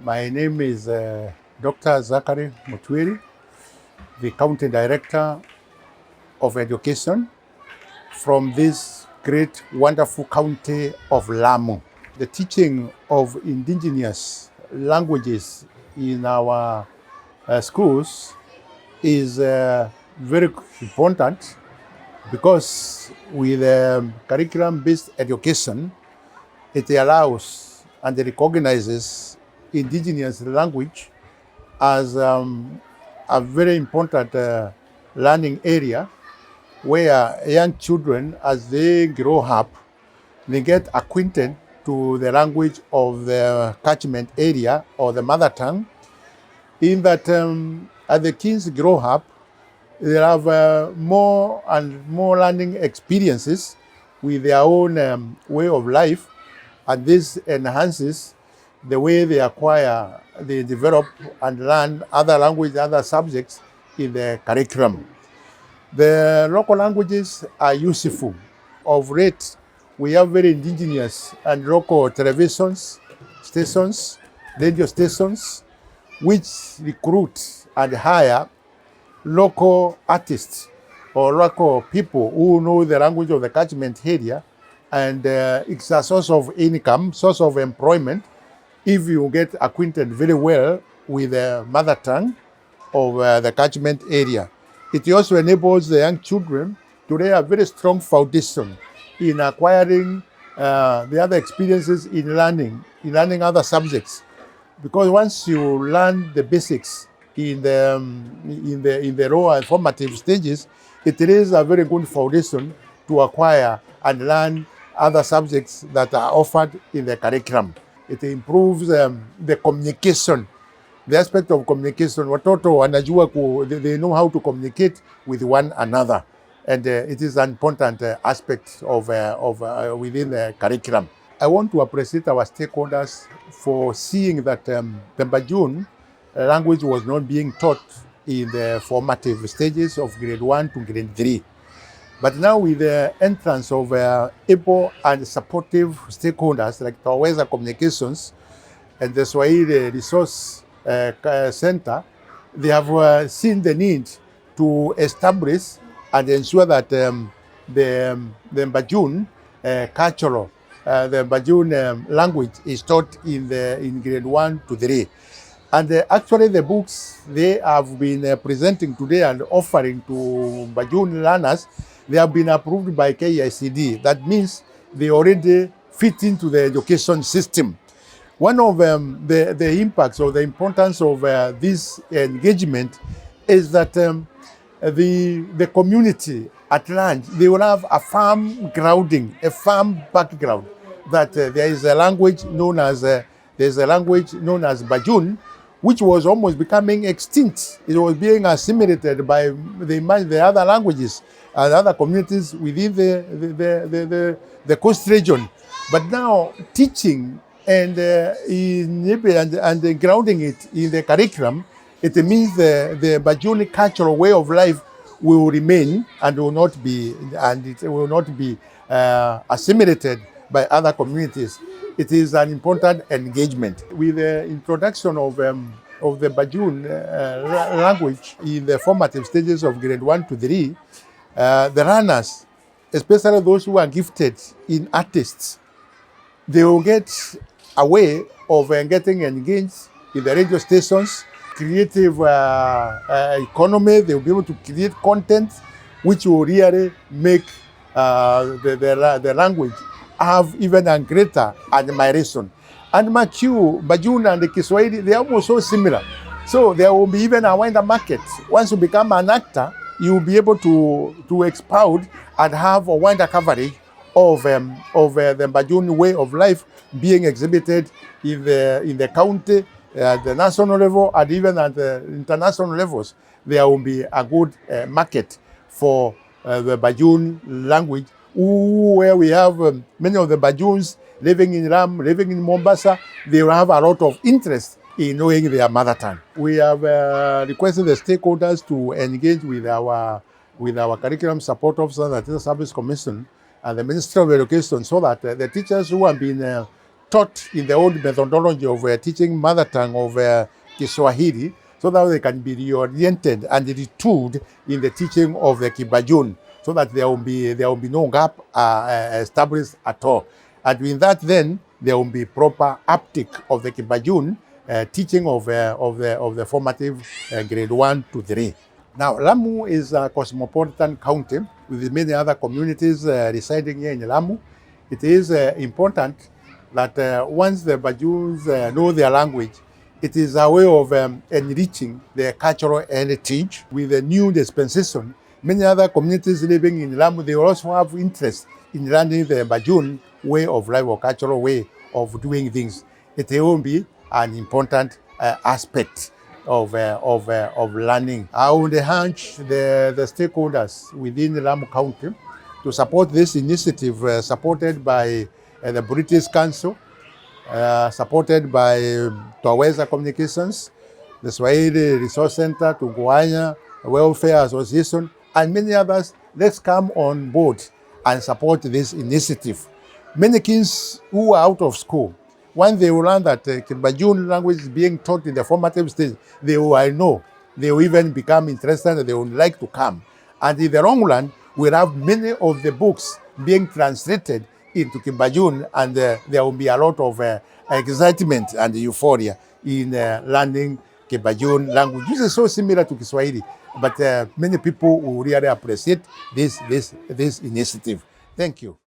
My name is Dr. Zachary Mutwiri, the County Director of Education from this great, wonderful county of Lamu. The teaching of indigenous languages in our schools is very important because with curriculum-based education, it allows and recognizes indigenous language as a very important learning area where young children, as they grow up, they get acquainted to the language of the catchment area or the mother tongue, in that as the kids grow up, they have more and more learning experiences with their own way of life, and this enhances the way they develop and learn other languages, other subjects in the curriculum. The local languages are useful. Of late, we have very indigenous and local televisions, stations, radio stations, which recruit and hire local artists or local people who know the language of the catchment area, and it's a source of income, source of employment, if you get acquainted very well with the mother tongue of the catchment area. It also enables the young children to lay a very strong foundation in acquiring the other experiences in learning other subjects. Because once you learn the basics in the lower formative stages, it is a very good foundation to acquire and learn other subjects that are offered in the curriculum. It improves the communication, the aspect of communication. Watoto wanajua they know how to communicate with one another, and it is an important aspect of within the curriculum. I want to appreciate our stakeholders for seeing that the Bajuni language was not being taught in the formative stages of grade 1 to grade 3. But now with the entrance of able and supportive stakeholders like Taweza Communications and the Swahili Resource Center, they have seen the need to establish and ensure that the Bajuni cultural, the Bajuni language is taught in grade 1 to 3. And actually the books they have been presenting today and offering to Bajuni learners, they have been approved by KICD. That means they already fit into the education system. One of the impacts or the importance of this engagement is that the community at large, they will have a firm grounding, a firm background that there is a language known as Bajuni, which was almost becoming extinct. It was being assimilated by the other languages and other communities within the coast region. But now teaching and grounding it in the curriculum, it means the Bajuni cultural way of life will remain and will not be assimilated by other communities. It is an important engagement. With the introduction of the Bajuni language in the formative stages of grade 1 to 3, the learners, especially those who are gifted in artists, they will get a way of getting engaged in the radio stations, creative economy. They will be able to create content which will really make the language have even a greater admiration. And Bajuni and the Kiswahili, they are also similar. So there will be even a wider market. Once you become an actor, you will be able to expound and have a wider coverage of the Bajuni way of life being exhibited in the county, at the national level, and even at the international levels. There will be a good market for the Bajuni language, where we have many of the Bajunis living in Ram, living in Mombasa. They will have a lot of interest in knowing their mother tongue. We have requested the stakeholders to engage with our curriculum support officer, the Teacher Service Commission, and the Ministry of Education, so that the teachers who have been taught in the old methodology of teaching mother tongue of Kiswahili, so that they can be reoriented and retooled in the teaching of the Kibajun, so that there will be no gap established at all. And with that, then there will be proper uptick of the Kibajun teaching of the formative grade 1 to 3. Now, Lamu is a cosmopolitan county with many other communities residing here in Lamu. It is important that once the Bajuns know their language, it is a way of enriching their cultural heritage. With the new dispensation, many other communities living in Lamu, they also have interest in learning the Bajun way of life or cultural way of doing things. It will be an important aspect of learning. I would urge the stakeholders within Lamu County to support this initiative supported by the British Council, supported by Twaweza Communications, the Swahili Resource Center, Tugwanya Welfare Association, and many others. Let's come on board and support this initiative. Many kids who are out of school, when they will learn that Bajuni language is being taught in the formative stage, they will, I know, they will even become interested and they would like to come. And in the long run, we'll have many of the books being translated into Kimbajun, and there will be a lot of excitement and euphoria in learning Kimbajun language, which is so similar to Kiswahili. But many people will really appreciate this initiative. Thank you.